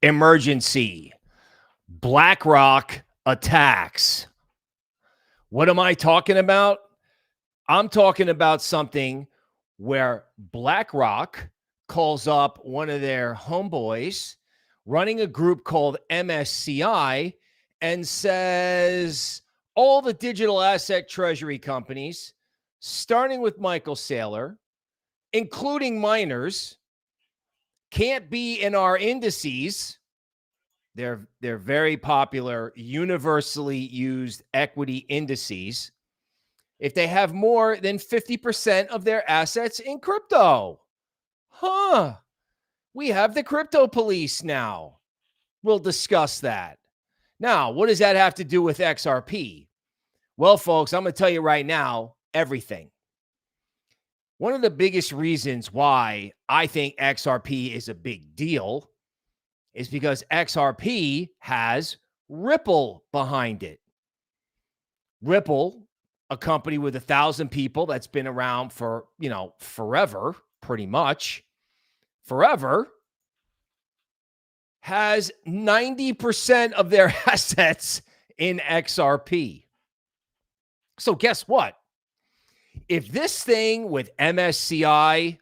Emergency. BlackRock attacks. What am I talking about? I'm talking about something where BlackRock calls up one of their homeboys running a group called MSCI and says all the digital asset treasury companies, starting with Michael Saylor, including miners, can't be in our indices. They're very popular, universally used equity indices if they have more than 50% of their assets in crypto. We have the crypto police now. We'll discuss that. Now, what does that have to do with XRP? Well, folks, I'm going to tell you right now, everything. One of the biggest reasons why I think XRP is a big deal is because XRP has Ripple behind it. Ripple, a company with 1,000 people that's been around for, forever, pretty much, forever, has 90% of their assets in XRP. So guess what? If this thing with MSCI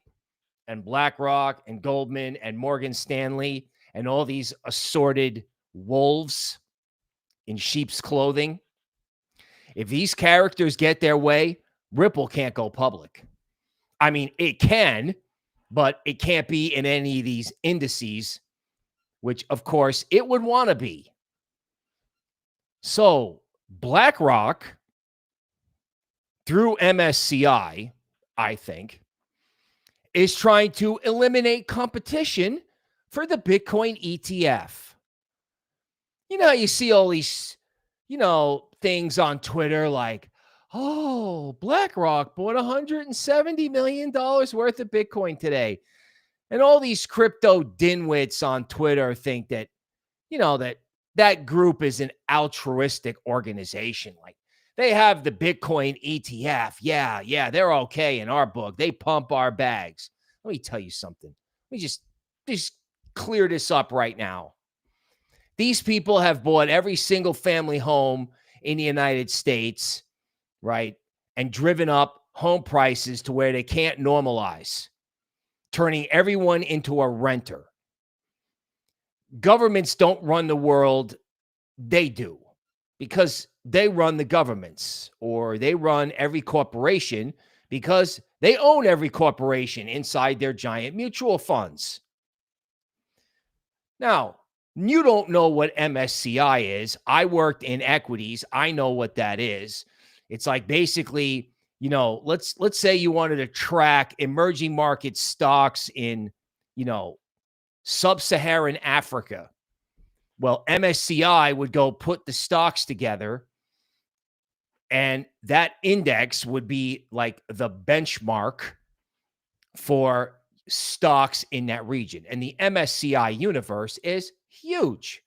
and BlackRock and Goldman and Morgan Stanley and all these assorted wolves in sheep's clothing, if these characters get their way, Ripple can't go public. I mean, it can, but it can't be in any of these indices, which, of course, it would want to be. So BlackRock, through MSCI, I think, is trying to eliminate competition for the Bitcoin ETF. You see all these, things on Twitter like, oh, BlackRock bought $170 million worth of Bitcoin today. And all these crypto dinwits on Twitter think that, that group is an altruistic organization. Like, they have the Bitcoin ETF. Yeah, they're okay in our book. They pump our bags. Let me tell you something. Let me just clear this up right now. These people have bought every single family home in the United States, right? And driven up home prices to where they can't normalize, turning everyone into a renter. Governments don't run the world. They do, because they run the governments, or they run every corporation because they own every corporation inside their giant mutual funds. Now, you don't know what MSCI is. I worked in equities. I know what that is. It's like basically, let's say you wanted to track emerging market stocks in, sub-Saharan Africa. Well, MSCI would go put the stocks together, and that index would be like the benchmark for stocks in that region. And the MSCI universe is huge.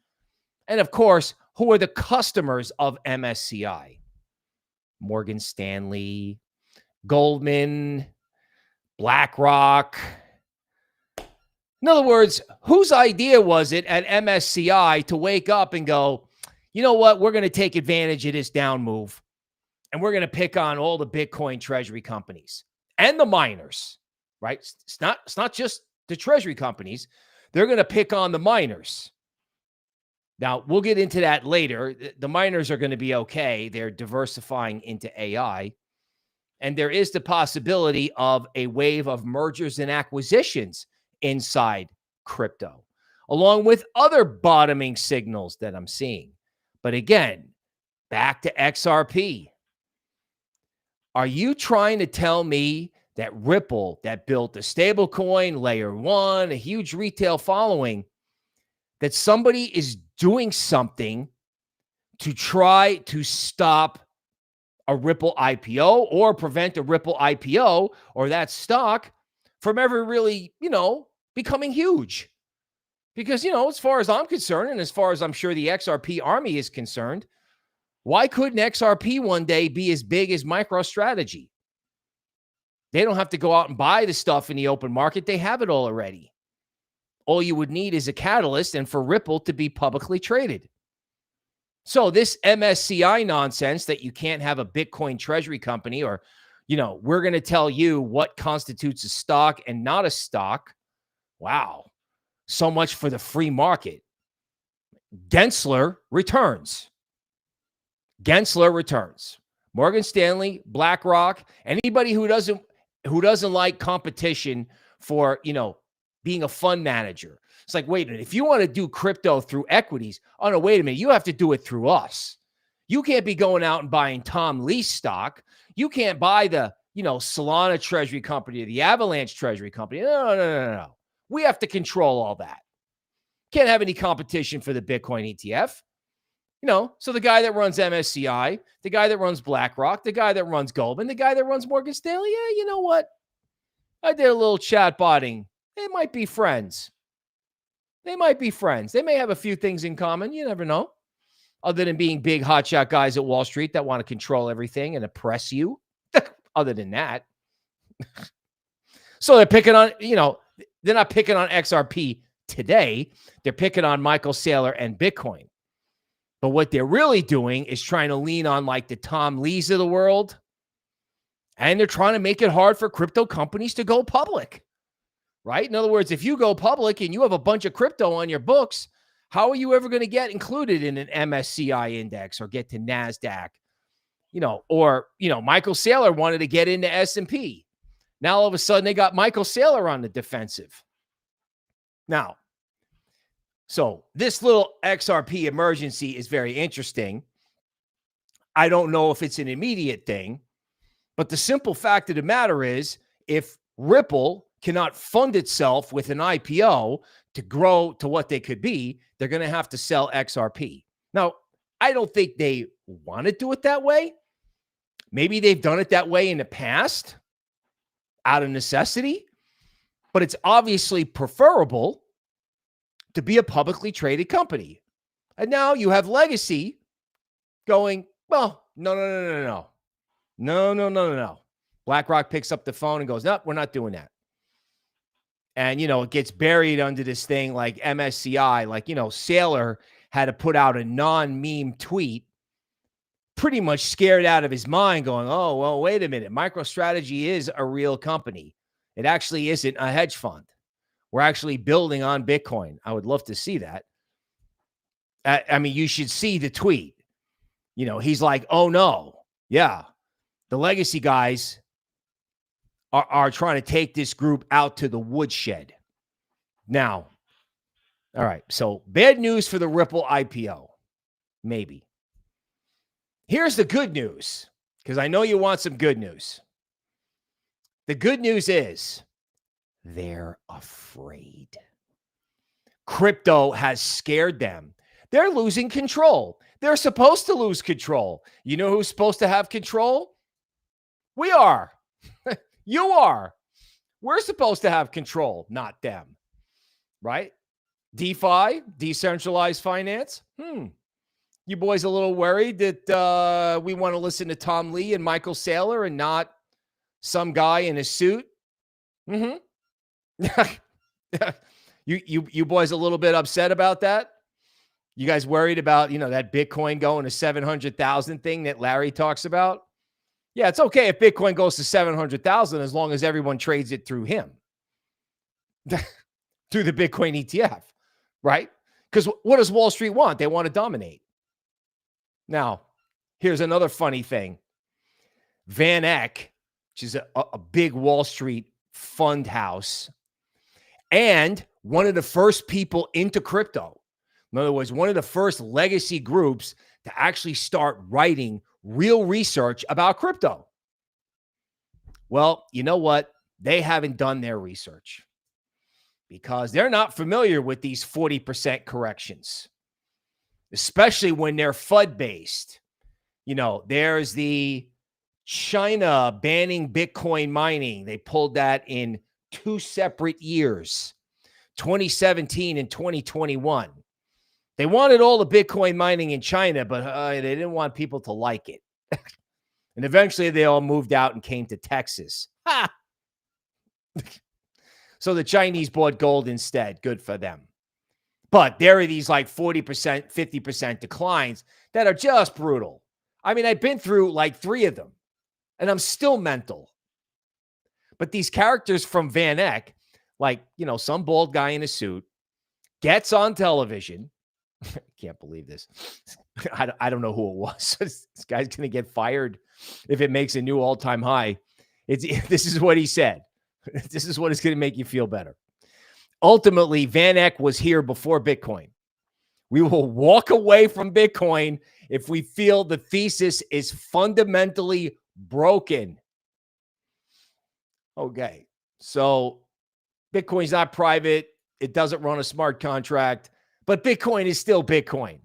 And of course, who are the customers of MSCI? Morgan Stanley, Goldman, BlackRock. In other words, whose idea was it at MSCI to wake up and go, you know what, we're going to take advantage of this down move, and we're going to pick on all the Bitcoin treasury companies and the miners, right? It's not just the treasury companies. They're going to pick on the miners. Now, we'll get into that later. The miners are going to be okay. They're diversifying into AI. And there is the possibility of a wave of mergers and acquisitions inside crypto, along with other bottoming signals that I'm seeing. But again, back to XRP. Are you trying to tell me that Ripple, that built a stablecoin, layer one, a huge retail following, that somebody is doing something to try to stop a Ripple IPO or prevent a Ripple IPO or that stock from ever really, becoming huge? Because, as far as I'm concerned, and as far as I'm sure the XRP army is concerned, why couldn't XRP one day be as big as MicroStrategy? They don't have to go out and buy the stuff in the open market. They have it all already. all you would need is a catalyst and for Ripple to be publicly traded. So this MSCI nonsense that you can't have a Bitcoin treasury company, or, we're going to tell you what constitutes a stock and not a stock. Wow. So much for the free market. Gensler returns. Morgan Stanley, BlackRock, anybody who doesn't like competition for, being a fund manager. It's like, wait a minute, if you want to do crypto through equities, oh no, wait a minute, you have to do it through us. You can't be going out and buying Tom Lee stock. You can't buy the, Solana Treasury Company or the Avalanche Treasury Company. No. We have to control all that. Can't have any competition for the Bitcoin ETF. So the guy that runs MSCI, the guy that runs BlackRock, the guy that runs Goldman, the guy that runs Morgan Stanley, yeah, you know what? I did a little chat botting. They might be friends. They may have a few things in common. You never know. Other than being big hotshot guys at Wall Street that want to control everything and oppress you. Other than that. So they're picking on, they're not picking on XRP today. They're picking on Michael Saylor and Bitcoin. But what they're really doing is trying to lean on like the Tom Lees of the world. And they're trying to make it hard for crypto companies to go public. Right? In other words, if you go public and you have a bunch of crypto on your books, how are you ever going to get included in an MSCI index or get to NASDAQ? Michael Saylor wanted to get into S&P. Now, all of a sudden, they got Michael Saylor on the defensive. Now, so this little XRP emergency is very interesting. I don't know if it's an immediate thing, but the simple fact of the matter is, if Ripple cannot fund itself with an IPO to grow to what they could be, they're going to have to sell XRP. Now, I don't think they want to do it that way. Maybe they've done it that way in the past out of necessity, but it's obviously preferable to be a publicly traded company. And now you have Legacy going, well, no. BlackRock picks up the phone and goes, no, we're not doing that. And, it gets buried under this thing like MSCI, like, Saylor had to put out a non-meme tweet, pretty much scared out of his mind going, oh, well, wait a minute. MicroStrategy is a real company. It actually isn't a hedge fund. We're actually building on Bitcoin. I would love to see that. I mean, you should see the tweet. He's like, oh no. Yeah. The Legacy guys are trying to take this group out to the woodshed. Now, all right, so bad news for the Ripple IPO. Maybe. Here's the good news, because I know you want some good news. The good news is they're afraid. Crypto has scared them. They're losing control. They're supposed to lose control. You know who's supposed to have control? We are. You are. We're supposed to have control, not them. Right? DeFi, decentralized finance. You boys a little worried that we want to listen to Tom Lee and Michael Saylor and not some guy in a suit? You boys a little bit upset about that? You guys worried about, that Bitcoin going to 700,000 thing that Larry talks about? Yeah, it's okay if Bitcoin goes to 700,000 as long as everyone trades it through him. Through the Bitcoin ETF, right? Because what does Wall Street want? They want to dominate. Now, here's another funny thing. VanEck, which is a big Wall Street fund house, and one of the first people into crypto. In other words, one of the first legacy groups to actually start writing real research about crypto. Well, you know what? They haven't done their research because they're not familiar with these 40% corrections, especially when they're FUD-based. There's the China banning Bitcoin mining. They pulled that in 2 separate years, 2017 and 2021. They wanted all the Bitcoin mining in China, but they didn't want people to like it. And eventually they all moved out and came to Texas. So the Chinese bought gold instead. Good for them. But there are these like 40%, 50% declines that are just brutal. I mean, I've been through like 3 of them and I'm still mental. But these characters from VanEck, like, some bald guy in a suit gets on television. I can't believe this. I don't know who it was. This guy's going to get fired if it makes a new all-time high. This is what he said. This is what is going to make you feel better. Ultimately, VanEck was here before Bitcoin. We will walk away from Bitcoin if we feel the thesis is fundamentally broken. Okay, so Bitcoin's not private. It doesn't run a smart contract, but Bitcoin is still Bitcoin.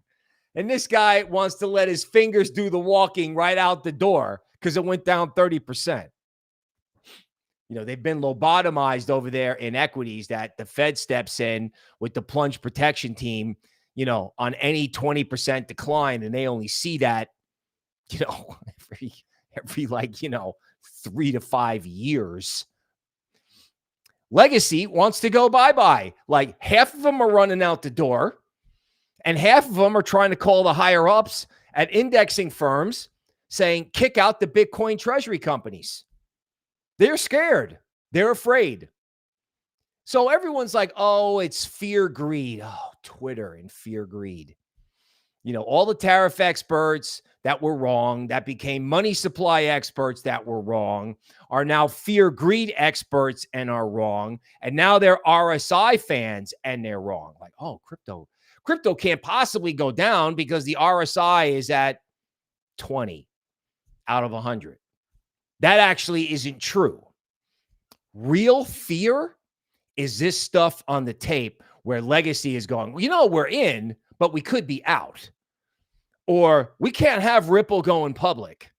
And this guy wants to let his fingers do the walking right out the door because it went down 30%. They've been lobotomized over there in equities that the Fed steps in with the plunge protection team, on any 20% decline. And they only see that, every 3 to 5 years. Legacy wants to go bye-bye. Like half of them are running out the door and half of them are trying to call the higher ups at indexing firms saying, kick out the Bitcoin treasury companies. They're scared. They're afraid. So everyone's like, oh, it's fear, greed. Oh, Twitter and fear, greed. All the tariff experts that were wrong, that became money supply experts that were wrong, are now fear, greed experts and are wrong. And now they're RSI fans and they're wrong. Like, oh, crypto can't possibly go down because the RSI is at 20 out of 100. That actually isn't true. Real fear is this stuff on the tape where Legacy is going, we're in, but we could be out. Or we can't have Ripple going public.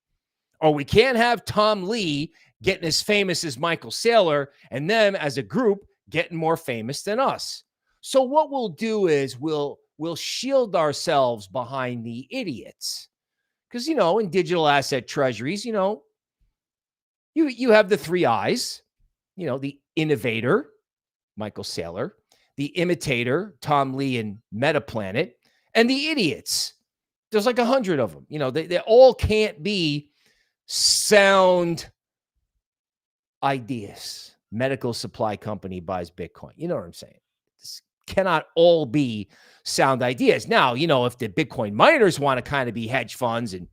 Or we can't have Tom Lee getting as famous as Michael Saylor and them as a group getting more famous than us. So what we'll do is we'll shield ourselves behind the idiots. Because, in digital asset treasuries, you have the 3 I's, the Innovator, Michael Saylor, the Imitator, Tom Lee and Metaplanet, and the idiots. There's like 100 of them. They all can't be sound ideas. Medical supply company buys Bitcoin. You know what I'm saying? This cannot all be sound ideas. Now, if the Bitcoin miners want to kind of be hedge funds and,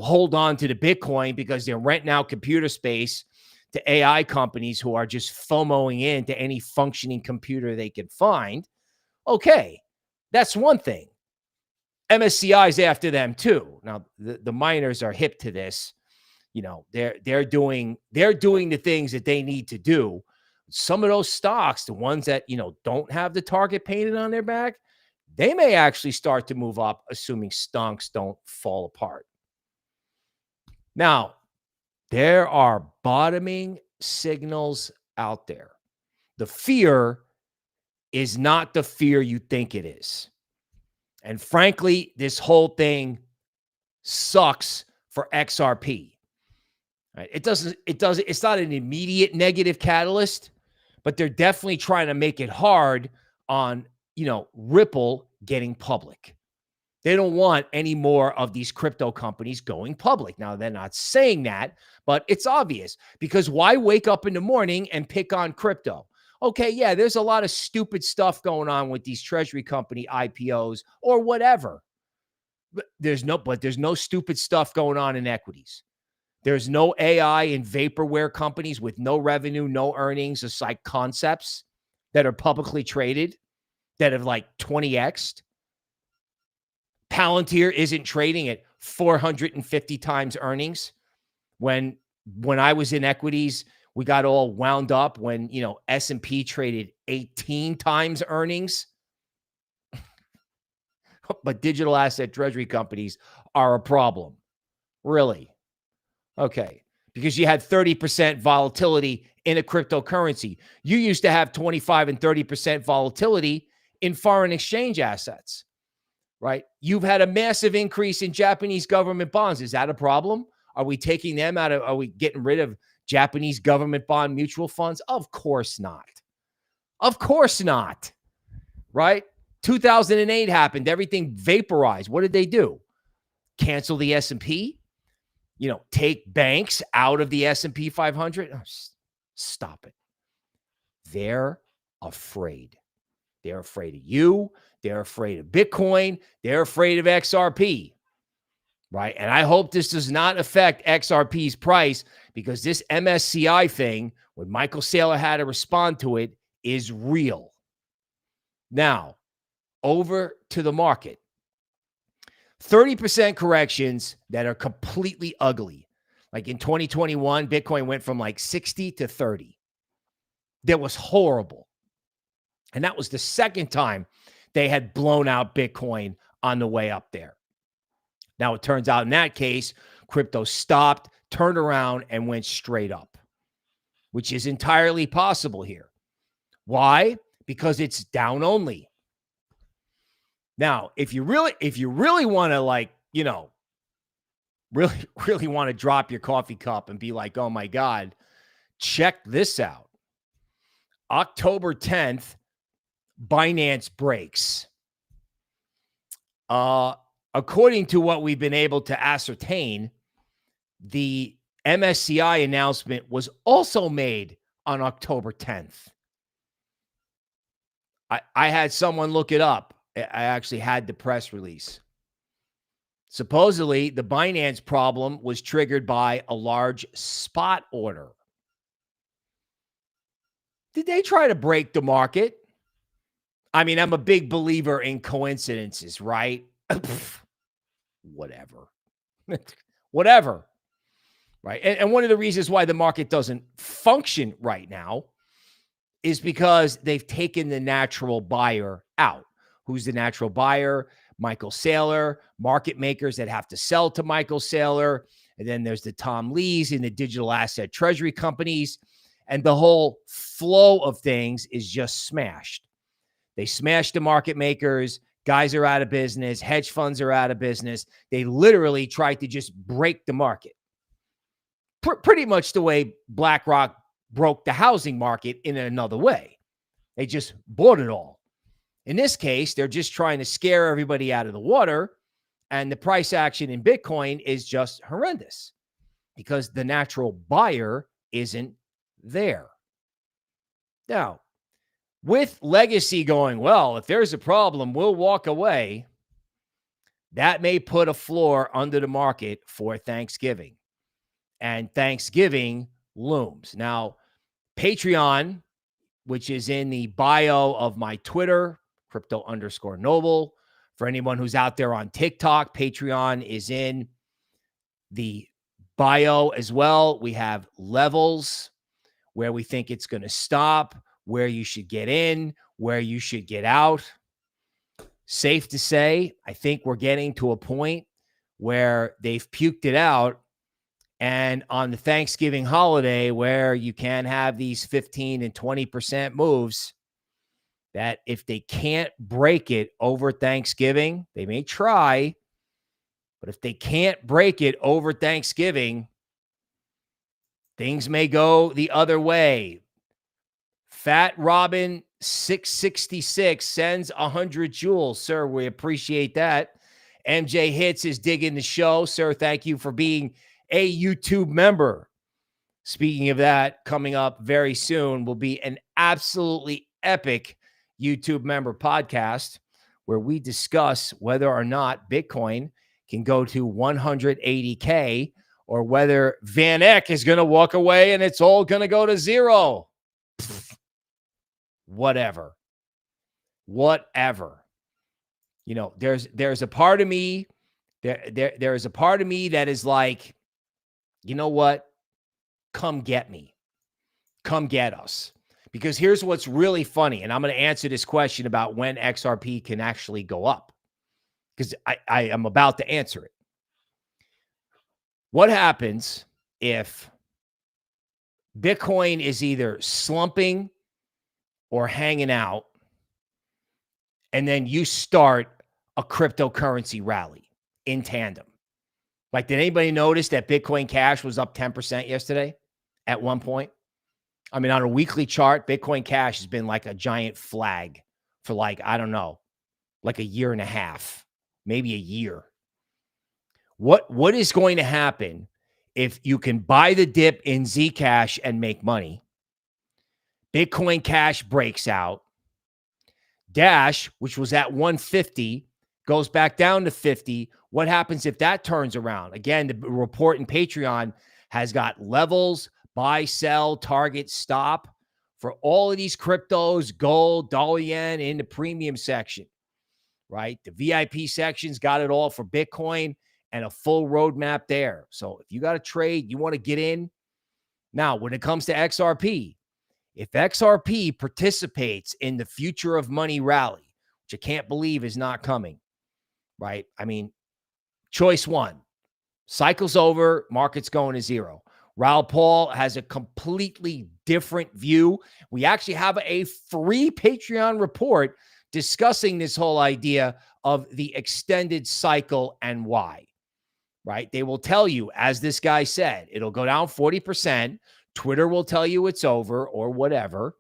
hold on to the Bitcoin because they're renting out computer space to AI companies who are just FOMOing into any functioning computer they can find. Okay, that's one thing. MSCI is after them too. Now, the miners are hip to this. They're doing the things that they need to do. Some of those stocks, the ones that, don't have the target painted on their back, they may actually start to move up, assuming stonks don't fall apart. Now, there are bottoming signals out there. The fear is not the fear you think it is. And frankly, this whole thing sucks for XRP. Right? It's not an immediate negative catalyst, but they're definitely trying to make it hard on, Ripple getting public. They don't want any more of these crypto companies going public. Now, they're not saying that, but it's obvious because why wake up in the morning and pick on crypto? Okay, yeah, there's a lot of stupid stuff going on with these treasury company IPOs or whatever. But there's no stupid stuff going on in equities. There's no AI and vaporware companies with no revenue, no earnings, just like concepts that are publicly traded that have like 20x'd. Palantir isn't trading at 450 times earnings. When I was in equities, we got all wound up when, S&P traded 18 times earnings. But digital asset treasury companies are a problem. Really? Okay. Because you had 30% volatility in a cryptocurrency. You used to have 25 and 30% volatility in foreign exchange assets, right? You've had a massive increase in Japanese government bonds. Is that a problem? Are we taking them out of, are we getting rid of Japanese government bond mutual funds? Of course not. Of course not, right? 2008 happened. Everything vaporized. What did they do? Cancel the S&P? Take banks out of the S&P 500? Oh, stop it. They're afraid. They're afraid of you. They're afraid of Bitcoin. They're afraid of XRP, right? And I hope this does not affect XRP's price, because this MSCI thing, when Michael Saylor had to respond to it, is real. Now, over to the market. 30% corrections that are completely ugly. Like in 2021, Bitcoin went from like 60 to 30. That was horrible. And that was the second time they had blown out Bitcoin on the way up there. Now, it turns out in that case, crypto stopped, turned around, and went straight up, which is entirely possible here. Why? Because it's down only. Now, if you really want to really want to drop your coffee cup and be like, oh my God, check this out. October 10th, Binance breaks. According to what we've been able to ascertain, the MSCI announcement was also made on October 10th. I had someone look it up. I actually had the press release. Supposedly, the Binance problem was triggered by a large spot order. Did they try to break the market? I mean, I'm a big believer in coincidences, right? Whatever. Whatever. Right. And one of the reasons why the market doesn't function right now is because they've taken the natural buyer out. Who's the natural buyer? Michael Saylor, market makers that have to sell to Michael Saylor. And then there's the Tom Lees and the digital asset treasury companies. And the whole flow of things is just smashed. They smashed the market makers. Guys are out of business. Hedge funds are out of business. They literally tried to just break the market. Pretty much the way BlackRock broke the housing market in another way. They just bought it all. In this case, they're just trying to scare everybody out of the water, and the price action in Bitcoin is just horrendous because the natural buyer isn't there. Now, with legacy going, well, if there's a problem, we'll walk away, that may put a floor under the market for Thanksgiving. And Thanksgiving looms. Now, Patreon, which is in the bio of my Twitter, crypto_noble. For anyone who's out there on TikTok, Patreon is in the bio as well. We have levels where we think it's going to stop, where you should get in, where you should get out. Safe to say, I think we're getting to a point where they've puked it out. And on the Thanksgiving holiday, where you can have these 15 and 20% moves, that if they can't break it over Thanksgiving, they may try, but if they can't break it over Thanksgiving, things may go the other way. Fat Robin 666 sends 100 joules. Sir, we appreciate that. MJ Hits is digging the show. Sir, thank you for being a YouTube member. Speaking of that, coming up very soon will be an absolutely epic YouTube member podcast where we discuss whether or not Bitcoin can go to 180K or whether VanEck is going to walk away and it's all going to go to zero. Whatever. You know, there's a part of me there is a part of me that is like, you know what? Come get me. Come get us. Because here's what's really funny, and I'm going to answer this question about when XRP can actually go up, because I am about to answer it. What happens if Bitcoin is either slumping or hanging out, and then you start a cryptocurrency rally in tandem? Like, did anybody notice that Bitcoin Cash was up 10% yesterday at one point? I mean, on a weekly chart, Bitcoin Cash has been like a giant flag for like, I don't know, like a year and a half, maybe a year. What is going to happen if you can buy the dip in Zcash and make money? Bitcoin Cash breaks out. Dash, which was at 150, goes back down to 50. What happens if that turns around? Again, the report in Patreon has got levels, buy, sell, target, stop for all of these cryptos, gold, dollar, yen in the premium section, right? The VIP section's got it all for Bitcoin and a full roadmap there. So if you got to trade, you want to get in. Now, when it comes to XRP, if XRP participates in the future of money rally, which I can't believe is not coming, right? I mean, choice one, cycle's over, market's going to zero. Raoul Paul has a completely different view. We actually have a free Patreon report discussing this whole idea of the extended cycle and why, right? They will tell you, as this guy said, it'll go down 40%. Twitter will tell you it's over or whatever.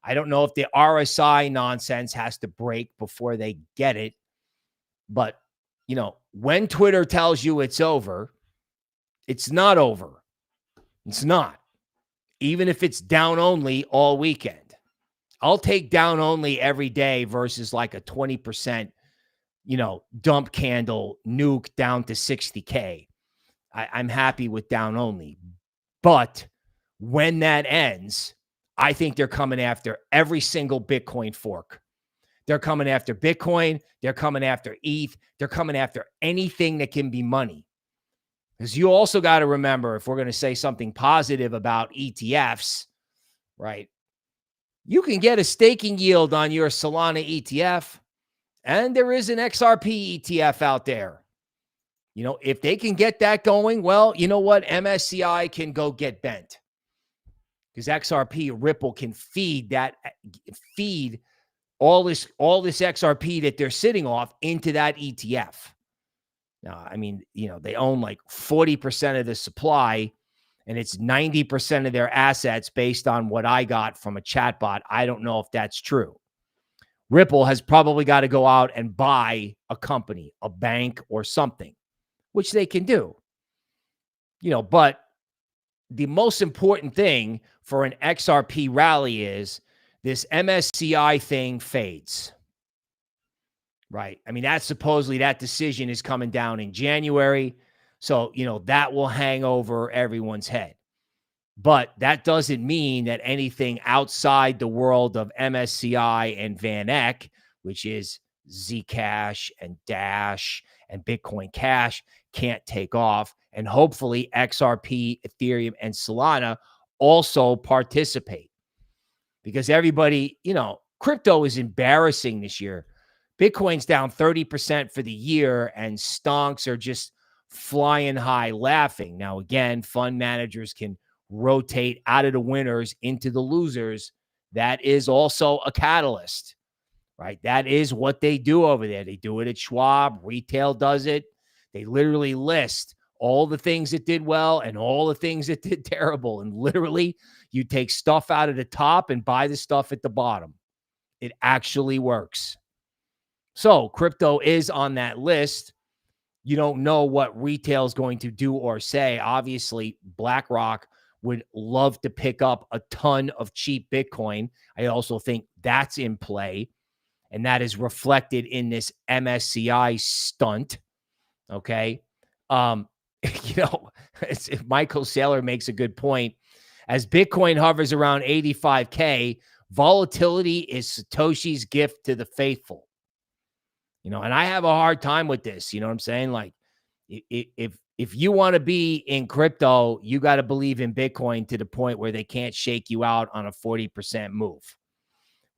I don't know if the RSI nonsense has to break before they get it. But, you know, when Twitter tells you it's over, it's not over. It's not. Even if it's down only all weekend. I'll take down only every day versus like a 20%, dump candle nuke down to 60K. I'm happy with down only. But when that ends, I think they're coming after every single Bitcoin fork. They're coming after Bitcoin. They're coming after ETH. They're coming after anything that can be money. Because you also got to remember, if we're going to say something positive about ETFs, right? You can get a staking yield on your Solana ETF, and there is an XRP ETF out there. If they can get that going, well, you know what? MSCI can go get bent. Because XRP, Ripple can feed all this XRP that they're sitting off into that ETF. Now, I mean, they own like 40% of the supply, and it's 90% of their assets based on what I got from a chatbot. I don't know if that's true. Ripple has probably got to go out and buy a company, a bank or something, which they can do. But the most important thing for an XRP rally is this MSCI thing fades. Right. I mean, that decision is coming down in January. So, that will hang over everyone's head. But that doesn't mean that anything outside the world of MSCI and VanEck, which is Zcash and Dash and Bitcoin Cash, can't take off. And hopefully XRP, Ethereum, and Solana also participate. Because everybody, crypto is embarrassing this year. Bitcoin's down 30% for the year, and stonks are just flying high laughing. Now, again, fund managers can rotate out of the winners into the losers. That is also a catalyst, right? That is what they do over there. They do it at Schwab. Retail does it. They literally list all the things that did well and all the things that did terrible. And literally, you take stuff out of the top and buy the stuff at the bottom. It actually works. So crypto is on that list. You don't know what retail is going to do or say. Obviously, BlackRock would love to pick up a ton of cheap Bitcoin. I also think that's in play, and that is reflected in this MSCI stunt. Okay. Michael Saylor makes a good point. As Bitcoin hovers around 85K, volatility is Satoshi's gift to the faithful. And I have a hard time with this. You know what I'm saying? Like, if you want to be in crypto, you got to believe in Bitcoin to the point where they can't shake you out on a 40% move,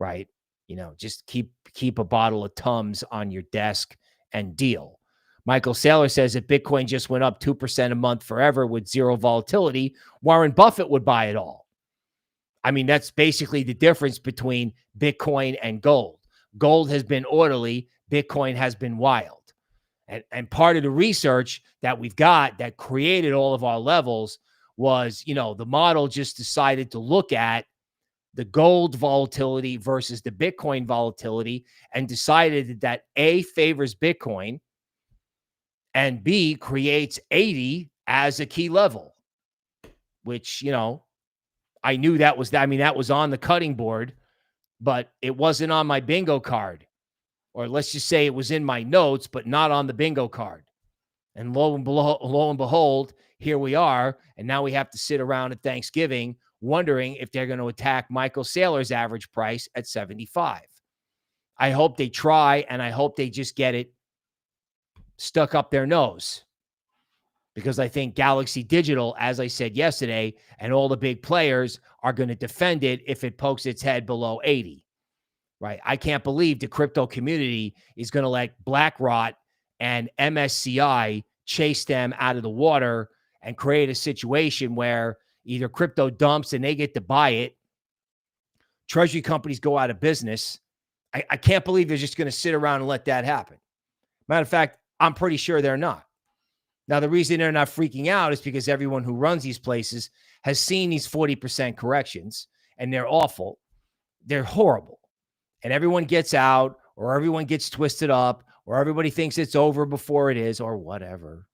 right? Just keep a bottle of Tums on your desk and deal. Michael Saylor says if Bitcoin just went up 2% a month forever with zero volatility, Warren Buffett would buy it all. I mean, that's basically the difference between Bitcoin and gold. Gold has been orderly. Bitcoin has been wild. And part of the research that we've got that created all of our levels was, the model just decided to look at the gold volatility versus the Bitcoin volatility and decided that A, favors Bitcoin, and B, creates 80 as a key level, which, I knew that was, that was on the cutting board, but it wasn't on my bingo card. Or let's just say it was in my notes, but not on the bingo card. And lo and behold, here we are. And now we have to sit around at Thanksgiving wondering if they're going to attack Michael Saylor's average price at 75. I hope they try, and I hope they just get it stuck up their nose. Because I think Galaxy Digital, as I said yesterday, and all the big players are going to defend it if it pokes its head below 80. Right? I can't believe the crypto community is going to let BlackRock and MSCI chase them out of the water and create a situation where either crypto dumps and they get to buy it, treasury companies go out of business. I can't believe they're just going to sit around and let that happen. Matter of fact, I'm pretty sure they're not. Now, the reason they're not freaking out is because everyone who runs these places has seen these 40% corrections, and they're awful. They're horrible. And everyone gets out, or everyone gets twisted up, or everybody thinks it's over before it is, or whatever.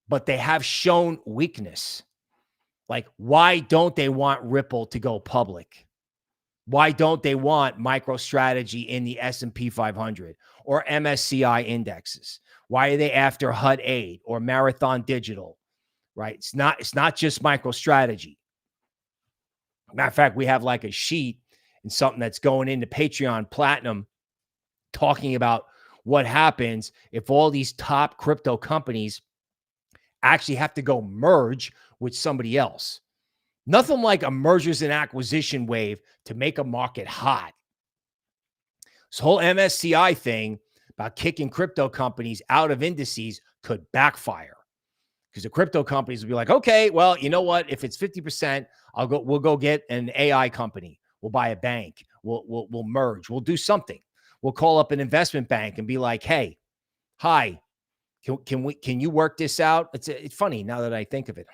But they have shown weakness. Like, why don't they want Ripple to go public? Why don't they want MicroStrategy in the S&P 500 or MSCI indexes? Why are they after HUD 8 or Marathon Digital? Right? It's not just MicroStrategy. Matter of fact, we have like a sheet and something that's going into Patreon Platinum talking about what happens if all these top crypto companies actually have to go merge with somebody else. Nothing like a mergers and acquisition wave to make a market hot. This whole MSCI thing about kicking crypto companies out of indices could backfire, because the crypto companies will be like, okay, well, you know what? If it's 50%, we'll go get an AI company. We'll buy a bank. We'll merge. We'll do something. We'll call up an investment bank and be like, hey, hi, can you work this out? It's funny now that I think of it.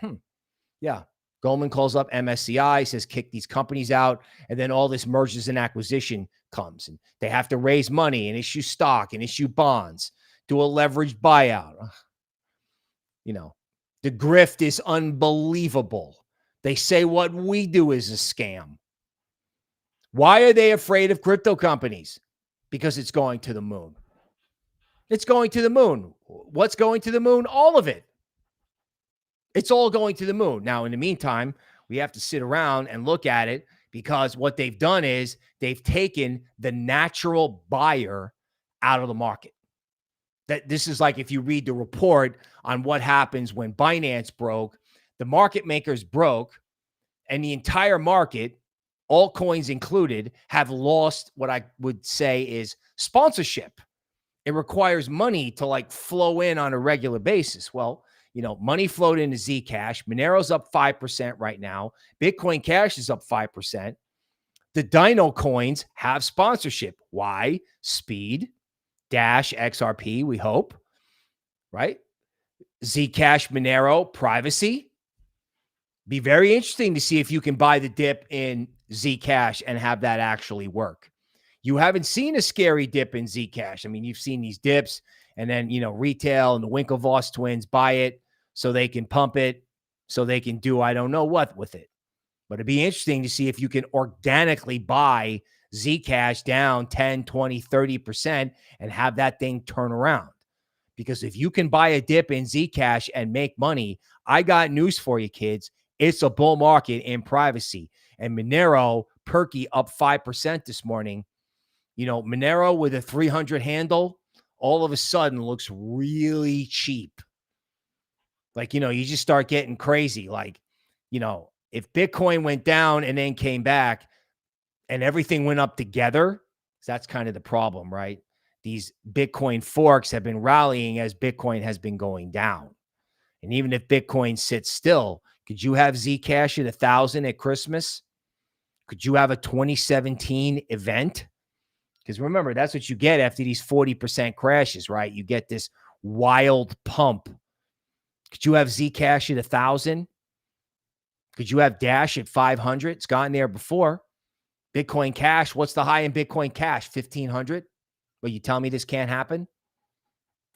Yeah. Goldman calls up MSCI, says kick these companies out, and then all this mergers and acquisition comes, and they have to raise money and issue stock and issue bonds, do a leveraged buyout. The grift is unbelievable. They say what we do is a scam. Why are they afraid of crypto companies? Because it's going to the moon. It's going to the moon. What's going to the moon? All of it. It's all going to the moon. Now, in the meantime, we have to sit around and look at it, because what they've done is they've taken the natural buyer out of the market. That this is like if you read the report on what happens when Binance broke, the market makers broke, and the entire market, altcoins included, have lost what I would say is sponsorship. It requires money to flow in on a regular basis. Well, money flowed into Zcash. Monero's up 5% right now. Bitcoin Cash is up 5%. The Dino coins have sponsorship. Why? Speed, Dash, XRP, we hope, right? Zcash, Monero, privacy. Be very interesting to see if you can buy the dip in Zcash and have that actually work. You haven't seen a scary dip in Zcash. I mean, you've seen these dips, and then, retail and the Winklevoss twins buy it so they can pump it, so they can do I don't know what with it. But it'd be interesting to see if you can organically buy Zcash down 10, 20, 30% and have that thing turn around. Because if you can buy a dip in Zcash and make money, I got news for you, kids. It's a bull market in privacy. And Monero, Perky up 5% this morning. Monero with a 300 handle, all of a sudden looks really cheap. You just start getting crazy. If Bitcoin went down and then came back and everything went up together, that's kind of the problem, right? These Bitcoin forks have been rallying as Bitcoin has been going down. And even if Bitcoin sits still, could you have Zcash at 1,000 at Christmas? Could you have a 2017 event? Because remember, that's what you get after these 40% crashes, right? You get this wild pump. Could you have Zcash at 1,000? Could you have Dash at 500? It's gone there before. Bitcoin Cash, what's the high in Bitcoin Cash? 1,500? Well, you tell me this can't happen?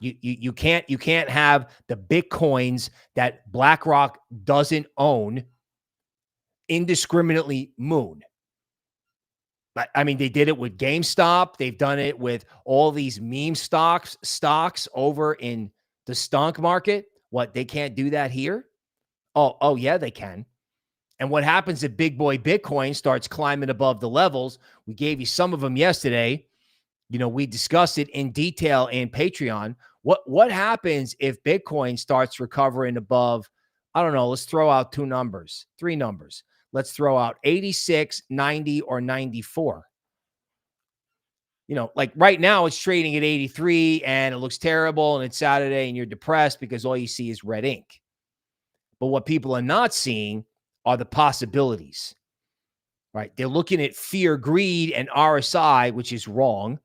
You can't have the Bitcoins that BlackRock doesn't own indiscriminately moon. But I mean, they did it with GameStop. They've done it with all these meme stocks over in the stonk market. What, they can't do that here? Oh yeah, they can. And what happens if big boy Bitcoin starts climbing above the levels? We gave you some of them yesterday. You know, we discussed it in detail in Patreon. What happens if Bitcoin starts recovering above, I don't know, let's throw out three numbers. Let's throw out 86, 90, or 94. You know, like right now it's trading at 83 and it looks terrible and it's Saturday and you're depressed because all you see is red ink. But what people are not seeing are the possibilities, right? They're looking at fear, greed, and RSI, which is wrong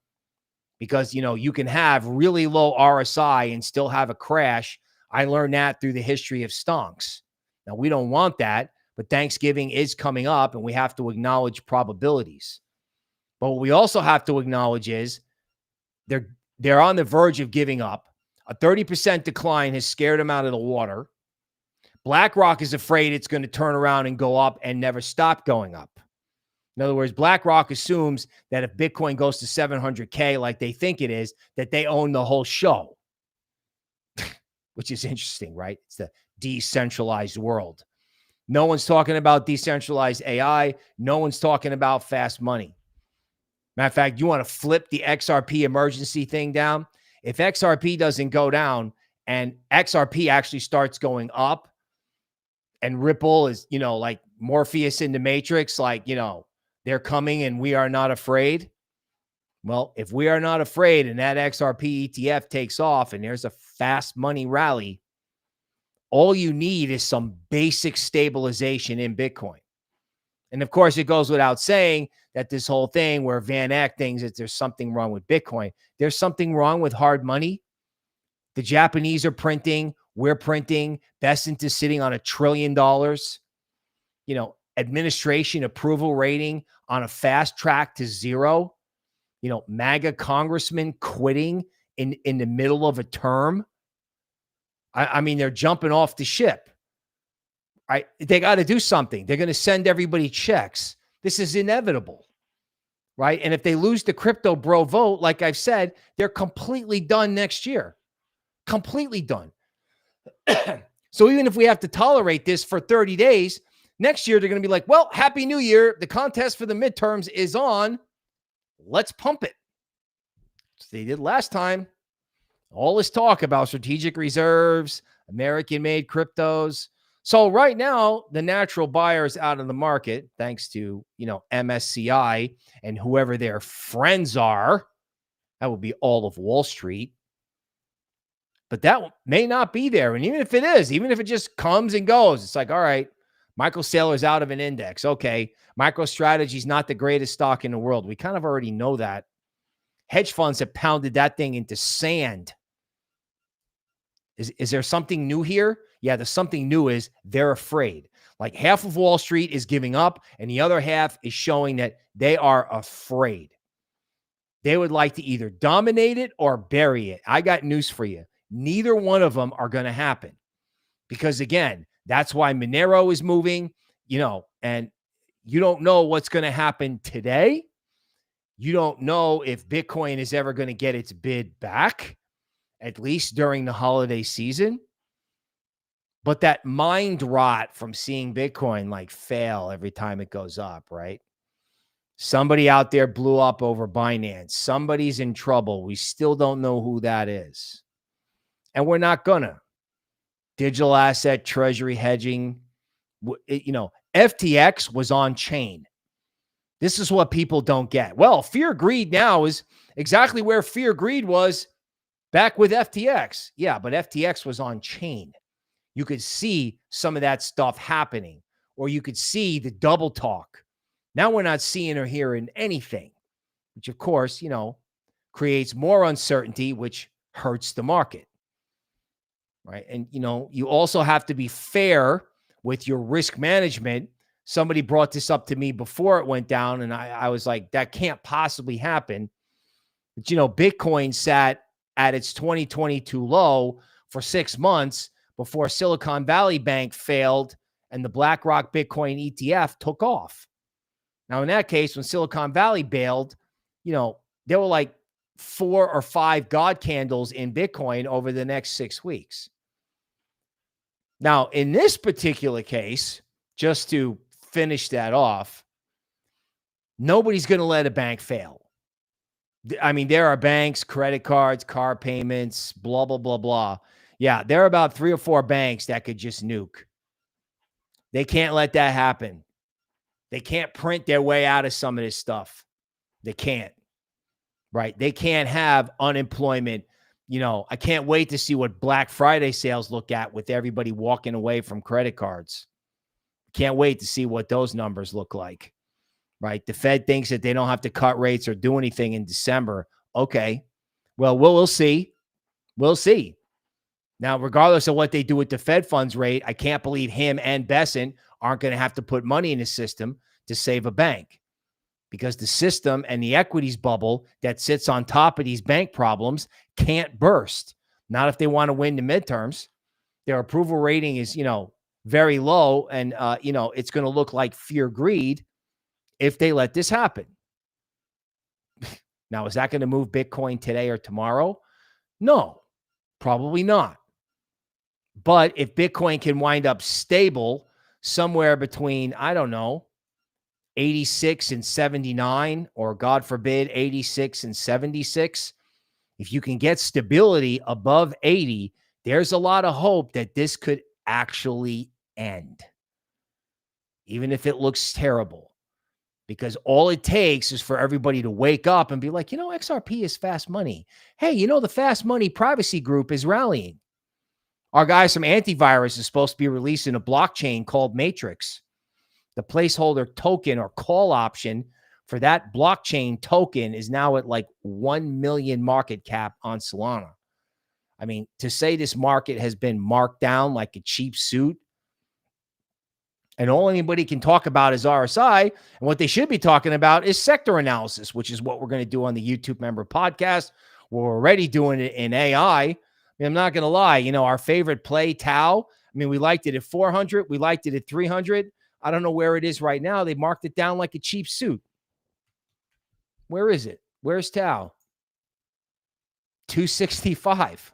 because, you know, you can have really low RSI and still have a crash. I learned that through the history of stonks. Now, we don't want that, but Thanksgiving is coming up and we have to acknowledge probabilities. But what we also have to acknowledge is they're on the verge of giving up. A 30% decline has scared them out of the water. BlackRock is afraid it's going to turn around and go up and never stop going up. In other words, BlackRock assumes that if Bitcoin goes to 700K like they think it is, that they own the whole show, which is interesting, right? It's the decentralized world. No one's talking about decentralized AI. No one's talking about fast money. Matter of fact, you want to flip the XRP emergency thing down? If XRP doesn't go down and XRP actually starts going up and Ripple is, you know, like Morpheus in the Matrix, like, you know, they're coming and we are not afraid. Well, if we are not afraid and that XRP ETF takes off and there's a fast money rally, all you need is some basic stabilization in Bitcoin. And of course, it goes without saying that this whole thing where VanEck thinks that there's something wrong with Bitcoin. There's something wrong with hard money. The Japanese are printing. We're printing. Besant is sitting on $1 trillion. You know, administration approval rating on a fast track to zero. You know, MAGA congressmen quitting in the middle of a term. I mean, they're jumping off the ship. Right? They got to do something. They're going to send everybody checks. This is inevitable. Right? And if they lose the crypto bro vote, like I've said, they're completely done next year. Completely done. So even if we have to tolerate this for 30 days, next year they're going to be like, well, Happy New Year. The contest for the midterms is on. Let's pump it. So they did last time. All this talk about strategic reserves, American-made cryptos. So right now, the natural buyers out of the market, thanks to, you know, MSCI and whoever their friends are, that would be all of Wall Street. But that may not be there. And even if it is, even if it just comes and goes, it's like, all right, Michael Saylor's out of an index. Okay, MicroStrategy's not the greatest stock in the world. We kind of already know that. Hedge funds have pounded that thing into sand. Is there something new here? Yeah, there's something new is they're afraid. Like half of Wall Street is giving up and the other half is showing that they are afraid. They would like to either dominate it or bury it. I got news for you. Neither one of them are going to happen. Because again, that's why Monero is moving, you know, and you don't know what's going to happen today. You don't know if Bitcoin is ever going to get its bid back, at least during the holiday season. But that mind rot from seeing Bitcoin like fail every time it goes up, right? Somebody out there blew up over Binance. Somebody's in trouble. We still don't know who that is. And we're not gonna. Digital Asset Treasury hedging. You know, FTX was on chain. This is what people don't get. Well, fear greed now is exactly where fear greed was back with FTX. Yeah, but FTX was on chain. You could see some of that stuff happening, or you could see the double talk. Now we're not seeing or hearing anything, which of course, you know, creates more uncertainty, which hurts the market, right? And, you know, you also have to be fair with your risk management. Somebody brought this up to me before it went down, and I was like, that can't possibly happen. But, you know, Bitcoin sat at its 2022 low for 6 months before Silicon Valley Bank failed and the BlackRock Bitcoin ETF took off. Now, in that case, when Silicon Valley bailed, you know, there were like 4 or 5 God candles in Bitcoin over the next 6 weeks. Now, in this particular case, just to finish that off, nobody's going to let a bank fail. I mean, there are banks, credit cards, car payments, blah, blah, blah, blah. Yeah, there are about 3 or 4 banks that could just nuke. They can't let that happen. They can't print their way out of some of this stuff. They can't, right? They can't have unemployment. You know, I can't wait to see what Black Friday sales look at with everybody walking away from credit cards. Can't wait to see what those numbers look like, right? The Fed thinks that they don't have to cut rates or do anything in December. Okay, well, we'll see. We'll see. Now, regardless of what they do with the Fed funds rate, I can't believe him and Bessent aren't going to have to put money in the system to save a bank, because the system and the equities bubble that sits on top of these bank problems can't burst. Not if they want to win the midterms. Their approval rating is, you know, very low, and, you know, it's going to look like fear greed if they let this happen. Now, is that going to move Bitcoin today or tomorrow? No, probably not. But if Bitcoin can wind up stable somewhere between, I don't know, 86 and 79, or God forbid, 86 and 76, if you can get stability above 80, there's a lot of hope that this could actually end, even if it looks terrible, because all it takes is for everybody to wake up and be like, you know, XRP is fast money. Hey, you know, the fast money privacy group is rallying. Our guys from AIntivirus is supposed to be releasing a blockchain called Matrix. The placeholder token or call option for that blockchain token is now at like 1 million market cap on Solana. I mean, to say this market has been marked down like a cheap suit, and all anybody can talk about is RSI, and what they should be talking about is sector analysis, which is what we're going to do on the YouTube member podcast. We're already doing it in AI. I mean, I'm not going to lie. You know, our favorite play, TAO, I mean, we liked it at 400. We liked it at 300. I don't know where it is right now. They marked it down like a cheap suit. Where is it? Where's TAO? 265.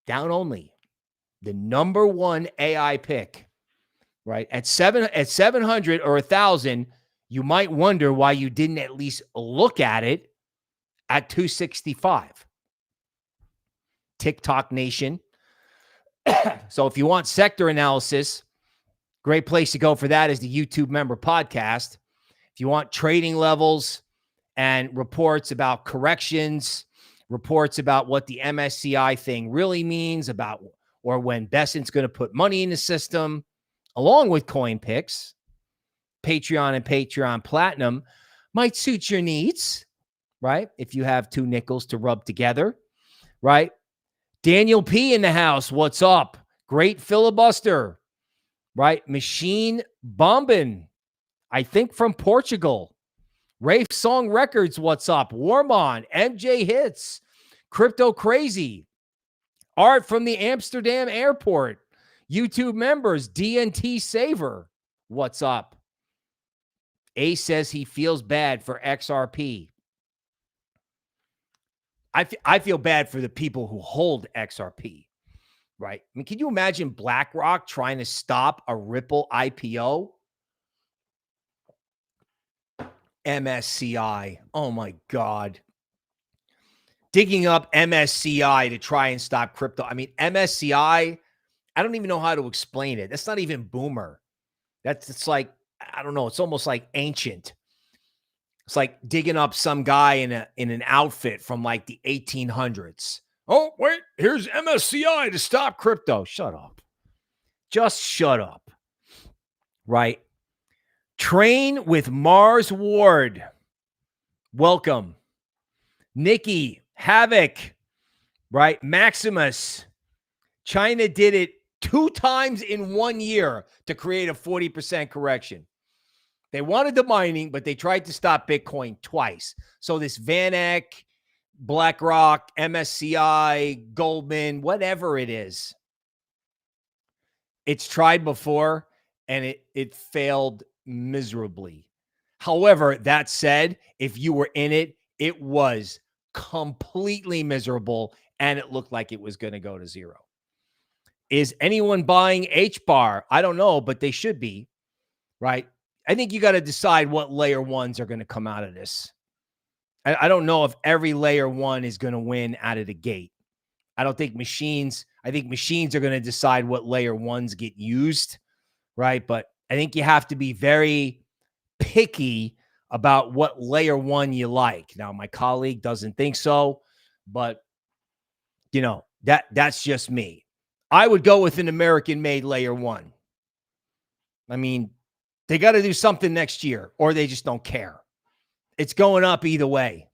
Down only. The number one AI pick, right? At 700 or 1,000, you might wonder why you didn't at least look at it at 265. TikTok Nation. So if you want sector analysis, great place to go for that is the YouTube member podcast. If you want trading levels and reports about corrections, reports about what the MSCI thing really means, about or when Bessent's going to put money in the system, along with coin picks, Patreon and Patreon Platinum might suit your needs, right? If you have 2 nickels to rub together, right? Daniel P. in the house, what's up? Great filibuster, right? Machine Bombin, I think from Portugal. Rafe Song Records, what's up? Warmon, MJ Hits, Crypto Crazy, Art from the Amsterdam Airport, YouTube members, DNT Saver, what's up? Ace says he feels bad for XRP. I feel bad for the people who hold XRP, right? I mean, can you imagine BlackRock trying to stop a Ripple IPO? MSCI. Oh my God. Digging up MSCI to try and stop crypto. I mean, MSCI, I don't even know how to explain it. That's not even boomer. It's like, I don't know. It's almost like ancient. It's like digging up some guy in an outfit from like the 1800s. Oh, wait, here's MSCI to stop crypto. Shut up. Just shut up. Right? Train with Mars Ward. Welcome. Nikki, Havoc, right? Maximus. China did it 2 times in 1 year to create a 40% correction. They wanted the mining, but they tried to stop Bitcoin twice. So this VanEck, BlackRock, MSCI, Goldman, whatever it is, it's tried before and it failed miserably. However, that said, if you were in it, it was completely miserable and it looked like it was going to go to zero. Is anyone buying HBAR? I don't know, but they should be, right? I think you got to decide what layer ones are going to come out of this. I don't know if every layer one is going to win out of the gate. I think machines are going to decide what layer ones get used, right? But I think you have to be very picky about what layer one you like. Now, my colleague doesn't think so, but you know, that's just me. I would go with an American-made layer one. I mean, they got to do something next year or they just don't care. It's going up either way,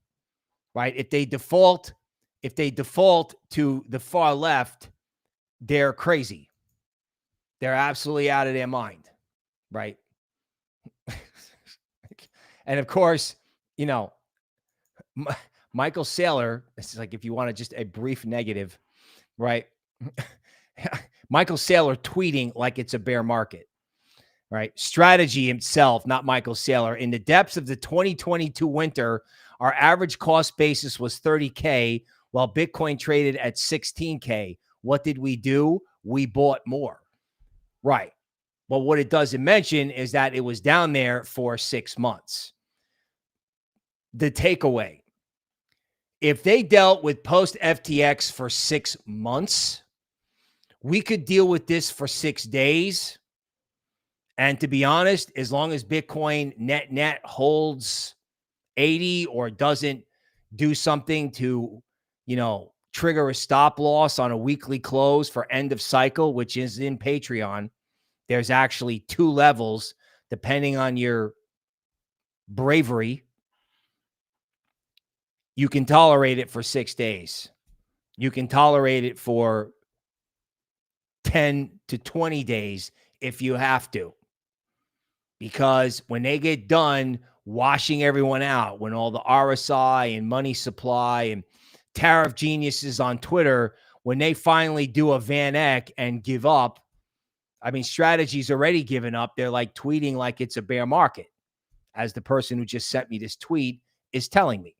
right? If they default to the far left, they're crazy. They're absolutely out of their mind, right? And of course, you know, Michael Saylor, this is like if you want to just a brief negative, right? Michael Saylor tweeting like it's a bear market, right? Strategy himself, not Michael Saylor. In the depths of the 2022 winter, our average cost basis was $30K while Bitcoin traded at $16K. What did we do? We bought more, right? But what it doesn't mention is that it was down there for 6 months. The takeaway, if they dealt with post FTX for 6 months, we could deal with this for 6 days. And to be honest, as long as Bitcoin net holds 80 or doesn't do something to, you know, trigger a stop loss on a weekly close for end of cycle, which is in Patreon, there's actually 2 levels depending on your bravery. You can tolerate it for 6 days. You can tolerate it for 10 to 20 days if you have to. Because when they get done washing everyone out, when all the RSI and money supply and tariff geniuses on Twitter, when they finally do a VanEck and give up, I mean, Strategy's already given up. They're like tweeting like it's a bear market, as the person who just sent me this tweet is telling me,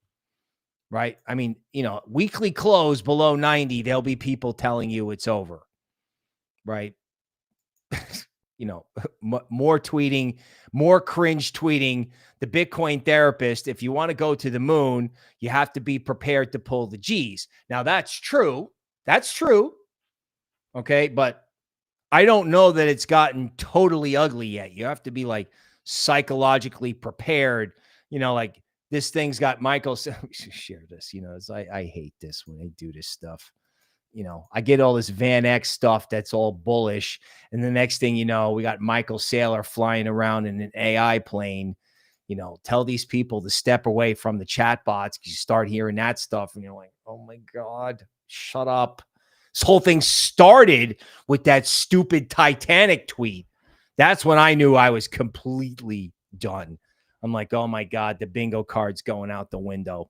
right? I mean, you know, weekly close below 90, there'll be people telling you it's over, right? You know, more tweeting, more cringe tweeting. The Bitcoin therapist, if you want to go to the moon, you have to be prepared to pull the G's. Now, that's true. That's true. Okay. But I don't know that it's gotten totally ugly yet. You have to be like psychologically prepared. You know, like this thing's got Michael. Share this. You know, I hate this when they do this stuff. You know, I get all this VanEck stuff that's all bullish. And the next thing you know, we got Michael Saylor flying around in an AI plane. You know, tell these people to step away from the chat bots because you start hearing that stuff and you're like, oh my God, shut up. This whole thing started with that stupid Titanic tweet. That's when I knew I was completely done. I'm like, oh my God, the bingo card's going out the window.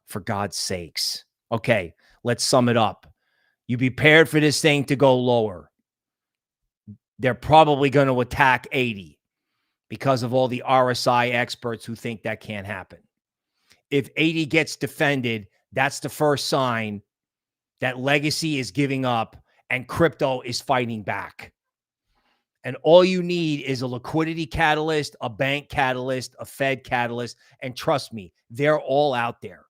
For God's sakes. Okay, let's sum it up. You be prepared for this thing to go lower. They're probably going to attack 80 because of all the RSI experts who think that can't happen. If 80 gets defended, that's the first sign that legacy is giving up and crypto is fighting back. And all you need is a liquidity catalyst, a bank catalyst, a Fed catalyst. And trust me, they're all out there.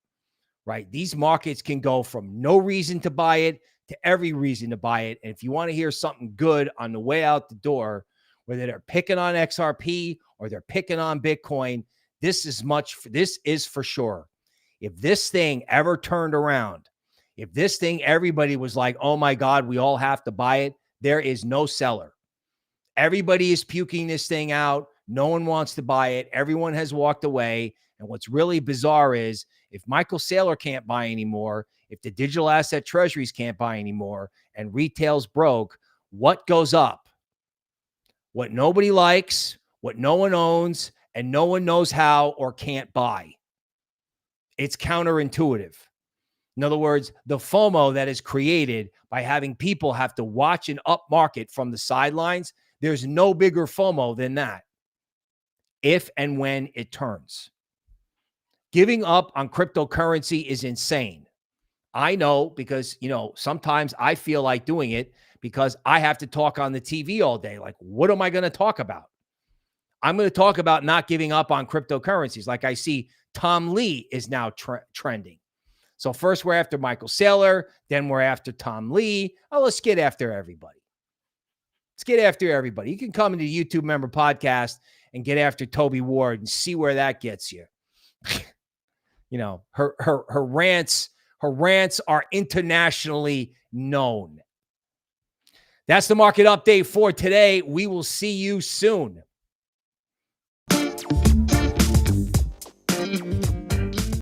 Right? These markets can go from no reason to buy it to every reason to buy it. And if you want to hear something good on the way out the door, whether they're picking on XRP or they're picking on Bitcoin, this is for sure. If this thing ever turned around, if this thing, everybody was like, oh my God, we all have to buy it, there is no seller. Everybody is puking this thing out. No one wants to buy it. Everyone has walked away. And what's really bizarre is If Michael Saylor can't buy anymore, if the digital asset treasuries can't buy anymore, and retail's broke, what goes up? What nobody likes, what no one owns, and no one knows how or can't buy. It's counterintuitive. In other words, the FOMO that is created by having people have to watch an up market from the sidelines, there's no bigger FOMO than that. If and when it turns. Giving up on cryptocurrency is insane. I know because, sometimes I feel like doing it because I have to talk on the TV all day. Like, what am I going to talk about? I'm going to talk about not giving up on cryptocurrencies. Like I see Tom Lee is now trending. So first we're after Michael Saylor, then we're after Tom Lee. Oh, let's get after everybody. Let's get after everybody. You can come into the YouTube member podcast and get after Toby Ward and see where that gets you. Her rants are internationally known. That's the market update for today. We will see you soon.